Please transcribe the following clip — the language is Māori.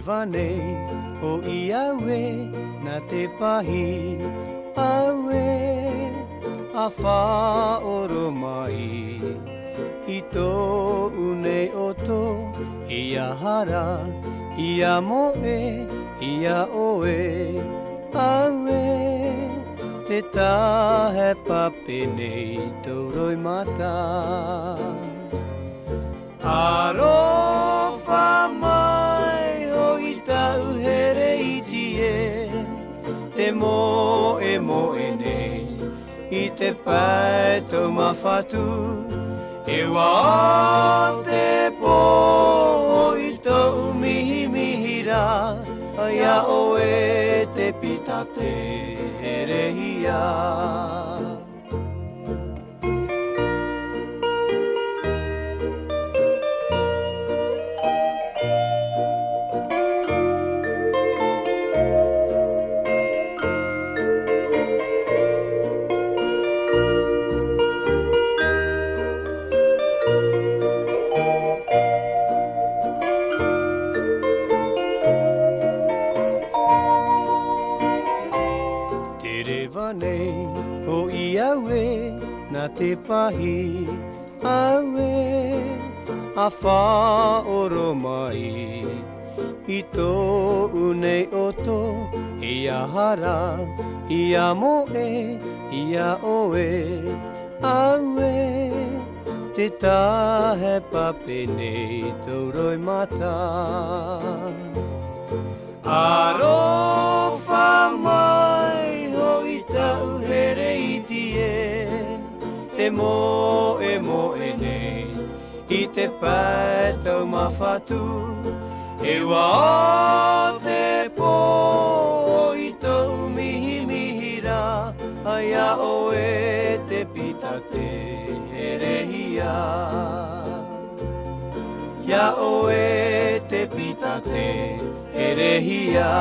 vane o iawe na te pahi awe a wha oro mai I tō une oto ia hara ia moe ia oe awe te tahe pape nei tō roi mata Arofa mai o I tau here iti e Te moe moe nei I te pai tau mawhatu E wā te pō I tau mihi mihi rā Ia oe te pita te herehia Nei, o iawe na te pahi awe a wha oro mai I tō unei oto ia hara ia moe ia oe awe te tahe pape nei tō roi mata Arofa mai I tau here iti e Te moe moe nei I te pai tau mawhatu E wā te pō I tau mihi mihi rā Ia oe te pita te herehia Ia oe te pita te herehia